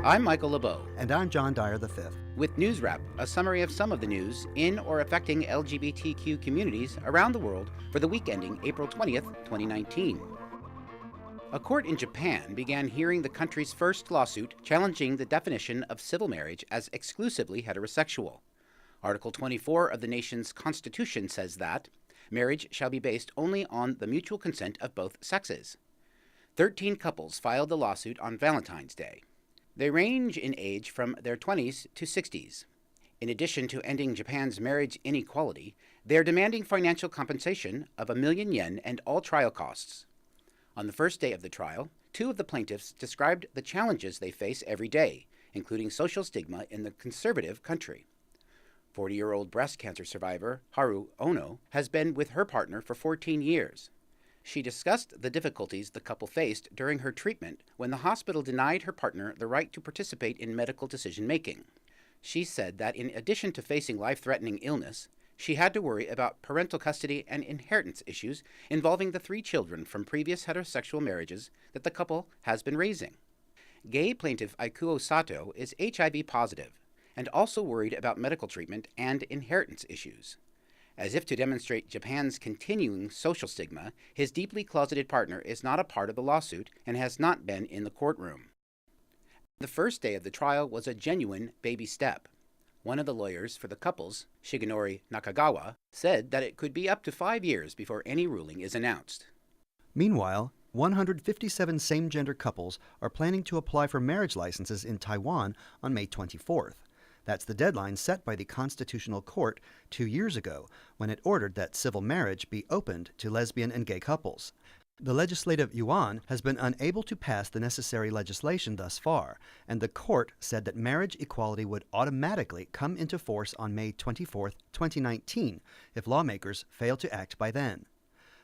I'm Michael LeBeau. And I'm John Dyer V. With NewsWrap, a summary of some of the news in or affecting LGBTQ communities around the world for the week ending April 20th, 2019. A court in Japan began hearing the country's first lawsuit challenging the definition of civil marriage as exclusively heterosexual. Article 24 of the nation's constitution says that marriage shall be based only on the mutual consent of both sexes. 13 couples filed the lawsuit on Valentine's Day. They range in age from their 20s to 60s. In addition to ending Japan's marriage inequality, they are demanding financial compensation of 1 million yen and all trial costs. On the first day of the trial, 2 of the plaintiffs described the challenges they face every day, including social stigma in the conservative country. 40-year-old breast cancer survivor Haru Ono has been with her partner for 14 years. She discussed the difficulties the couple faced during her treatment when the hospital denied her partner the right to participate in medical decision-making. She said that in addition to facing life-threatening illness, she had to worry about parental custody and inheritance issues involving the 3 children from previous heterosexual marriages that the couple has been raising. Gay plaintiff Aikuo Sato is HIV positive and also worried about medical treatment and inheritance issues. As if to demonstrate Japan's continuing social stigma, his deeply closeted partner is not a part of the lawsuit and has not been in the courtroom. The first day of the trial was a genuine baby step. One of the lawyers for the couples, Shigenori Nakagawa, said that it could be up to 5 years before any ruling is announced. Meanwhile, 157 same-gender couples are planning to apply for marriage licenses in Taiwan on May 24th. That's the deadline set by the Constitutional Court 2 years ago, when it ordered that civil marriage be opened to lesbian and gay couples. The legislative yuan has been unable to pass the necessary legislation thus far, and the court said that marriage equality would automatically come into force on May 24, 2019, if lawmakers fail to act by then.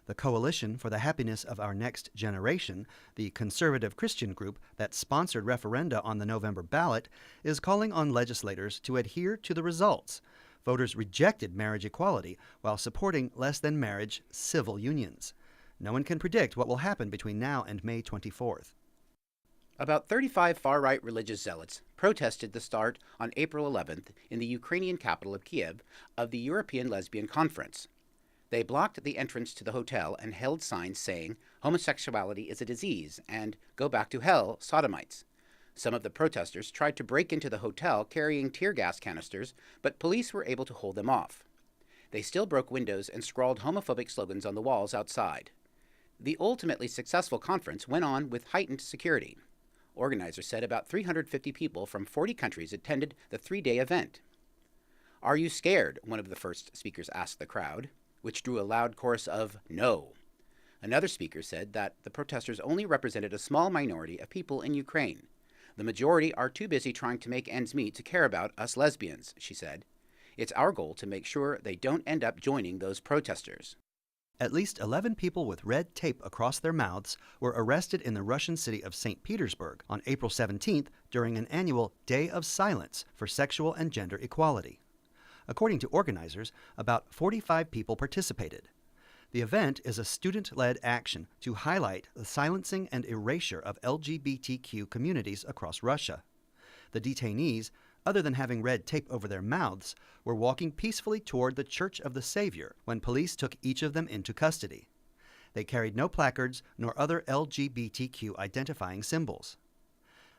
The Coalition for the Happiness of Our Next Generation, the conservative Christian group that sponsored referenda on the November ballot, is calling on legislators to adhere to the results. Voters rejected marriage equality while supporting less-than-marriage civil unions. No one can predict what will happen between now and May 24th. About 35 far-right religious zealots protested the start on April 11th in the Ukrainian capital of Kiev of the European Lesbian Conference. They blocked the entrance to the hotel and held signs saying, "Homosexuality is a disease," and "Go back to hell, sodomites." Some of the protesters tried to break into the hotel carrying tear gas canisters, but police were able to hold them off. They still broke windows and scrawled homophobic slogans on the walls outside. The ultimately successful conference went on with heightened security. Organizers said about 350 people from 40 countries attended the 3-day event. "Are you scared?" one of the first speakers asked the crowd, which drew a loud chorus of "No." Another speaker said that the protesters only represented a small minority of people in Ukraine. "The majority are too busy trying to make ends meet to care about us lesbians," she said. "It's our goal to make sure they don't end up joining those protesters." At least 11 people with red tape across their mouths were arrested in the Russian city of St. Petersburg on April 17th during an annual Day of Silence for Sexual and Gender Equality. According to organizers, about 45 people participated. The event is a student-led action to highlight the silencing and erasure of LGBTQ communities across Russia. The detainees, other than having red tape over their mouths, were walking peacefully toward the Church of the Savior when police took each of them into custody. They carried no placards nor other LGBTQ identifying symbols.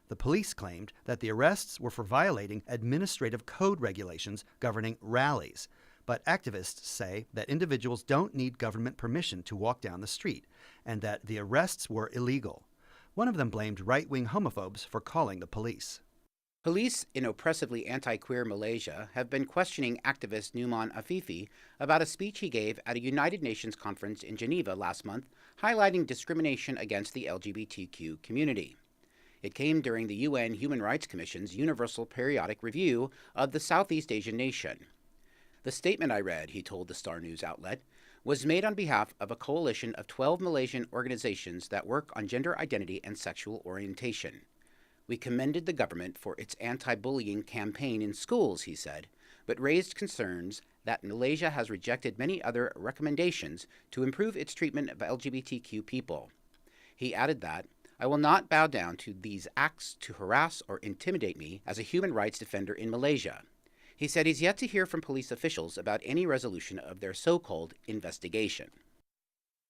The police claimed that the arrests were for violating administrative code regulations governing rallies, but activists say that individuals don't need government permission to walk down the street, and that the arrests were illegal. One of them blamed right-wing homophobes for calling the police. Police in oppressively anti-queer Malaysia have been questioning activist Numan Afifi about a speech he gave at a United Nations conference in Geneva last month, highlighting discrimination against the LGBTQ community. It came during the UN Human Rights Commission's Universal Periodic Review of the Southeast Asian nation. "The statement I read," he told the Star News outlet, "was made on behalf of a coalition of 12 Malaysian organizations that work on gender identity and sexual orientation. We commended the government for its anti-bullying campaign in schools," he said, but raised concerns that Malaysia has rejected many other recommendations to improve its treatment of LGBTQ people. He added that, I will not bow down to these acts to harass or intimidate me as a human rights defender in Malaysia. He said he's yet to hear from police officials about any resolution of their so-called investigation.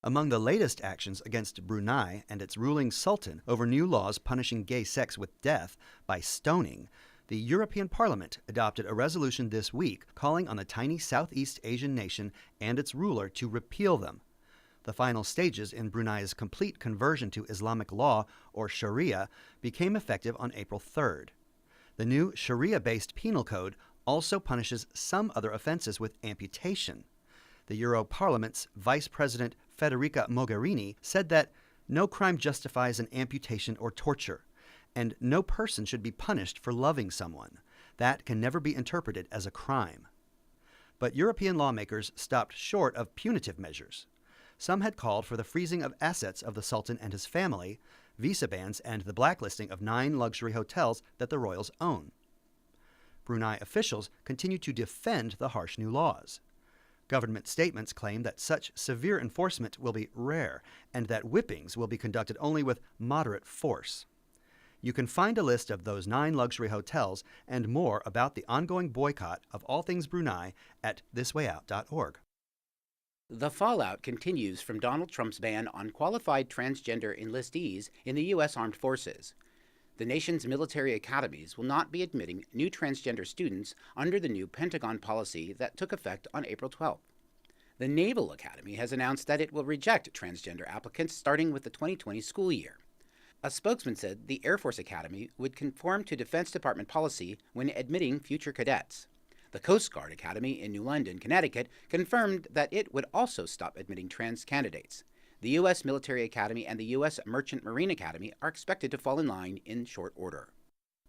Among the latest actions against Brunei and its ruling sultan over new laws punishing gay sex with death by stoning, the European Parliament adopted a resolution this week calling on the tiny Southeast Asian nation and its ruler to repeal them. The final stages in Brunei's complete conversion to Islamic law, or Sharia, became effective on April 3rd. The new Sharia-based penal code also punishes some other offenses with amputation. The Euro Parliament's Vice President Federica Mogherini said that no crime justifies an amputation or torture, and no person should be punished for loving someone. That can never be interpreted as a crime. But European lawmakers stopped short of punitive measures. Some had called for the freezing of assets of the Sultan and his family, visa bans, and the blacklisting of 9 luxury hotels that the royals own. Brunei officials continue to defend the harsh new laws. Government statements claim that such severe enforcement will be rare and that whippings will be conducted only with moderate force. You can find a list of those 9 luxury hotels and more about the ongoing boycott of all things Brunei at thiswayout.org. The fallout continues from Donald Trump's ban on qualified transgender enlistees in the U.S. Armed Forces. The nation's military academies will not be admitting new transgender students under the new Pentagon policy that took effect on April 12th. The Naval Academy has announced that it will reject transgender applicants starting with the 2020 school year. A spokesman said the Air Force Academy would conform to Defense Department policy when admitting future cadets. The Coast Guard Academy in New London, Connecticut, confirmed that it would also stop admitting trans candidates. The U.S. Military Academy and the U.S. Merchant Marine Academy are expected to fall in line in short order.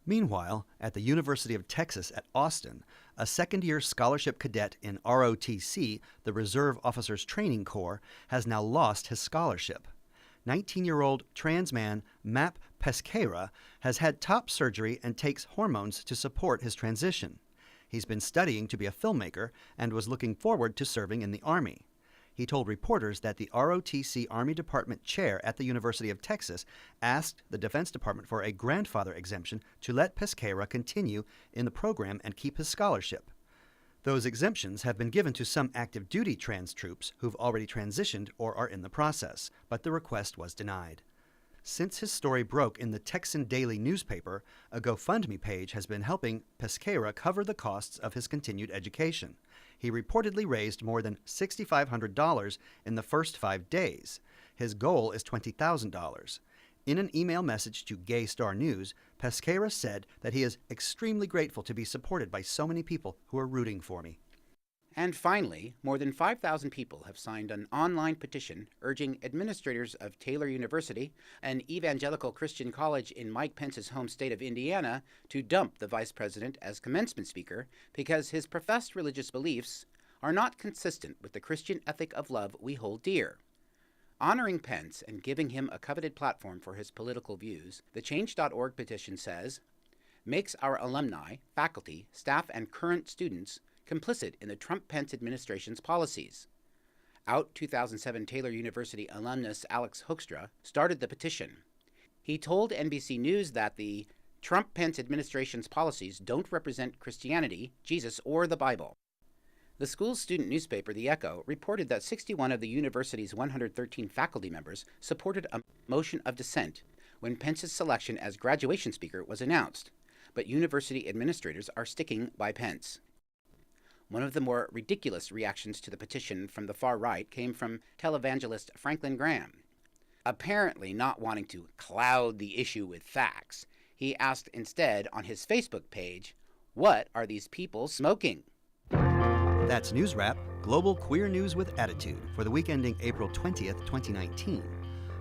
Meanwhile, at the University of Texas at Austin, a second-year scholarship cadet in ROTC, the Reserve Officers Training Corps, has now lost his scholarship. 19-year-old trans man Map Pesqueira has had top surgery and takes hormones to support his transition. He's been studying to be a filmmaker and was looking forward to serving in the Army. He told reporters that the ROTC Army Department chair at the University of Texas asked the Defense Department for a grandfather exemption to let Pesqueira continue in the program and keep his scholarship. Those exemptions have been given to some active duty trans troops who've already transitioned or are in the process, but the request was denied. Since his story broke in the Texan Daily newspaper, a GoFundMe page has been helping Pesqueira cover the costs of his continued education. He reportedly raised more than $6,500 in the first 5 days. His goal is $20,000. In an email message to Gay Star News, Pesqueira said that he is extremely grateful to be supported by so many people who are rooting for me. And finally, more than 5,000 people have signed an online petition urging administrators of Taylor University, an evangelical Christian college in Mike Pence's home state of Indiana, to dump the vice president as commencement speaker because his professed religious beliefs are not consistent with the Christian ethic of love we hold dear. Honoring Pence and giving him a coveted platform for his political views, the Change.org petition says, makes our alumni, faculty, staff, and current students complicit in the Trump-Pence administration's policies. Out 2007 Taylor University alumnus Alex Hoekstra started the petition. He told NBC News that the Trump-Pence administration's policies don't represent Christianity, Jesus, or the Bible. The school's student newspaper, The Echo, reported that 61 of the university's 113 faculty members supported a motion of dissent when Pence's selection as graduation speaker was announced, but university administrators are sticking by Pence. One of the more ridiculous reactions to the petition from the far right came from televangelist Franklin Graham. Apparently not wanting to cloud the issue with facts, he asked instead on his Facebook page, "What are these people smoking?" That's NewsWrap, global queer news with attitude for the week ending April 20th, 2019.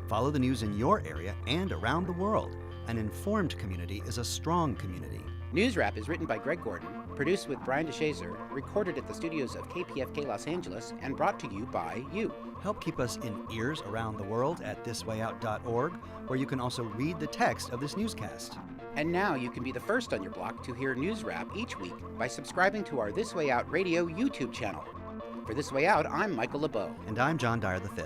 Follow the news in your area and around the world. An informed community is a strong community. NewsWrap is written by Greg Gordon, produced with Brian DeShazer, recorded at the studios of KPFK Los Angeles, and brought to you by you. Help keep us in ears around the world at thiswayout.org, where you can also read the text of this newscast. And now you can be the first on your block to hear NewsWrap each week by subscribing to our This Way Out Radio YouTube channel. For This Way Out, I'm Michael LeBeau. And I'm John Dyer V.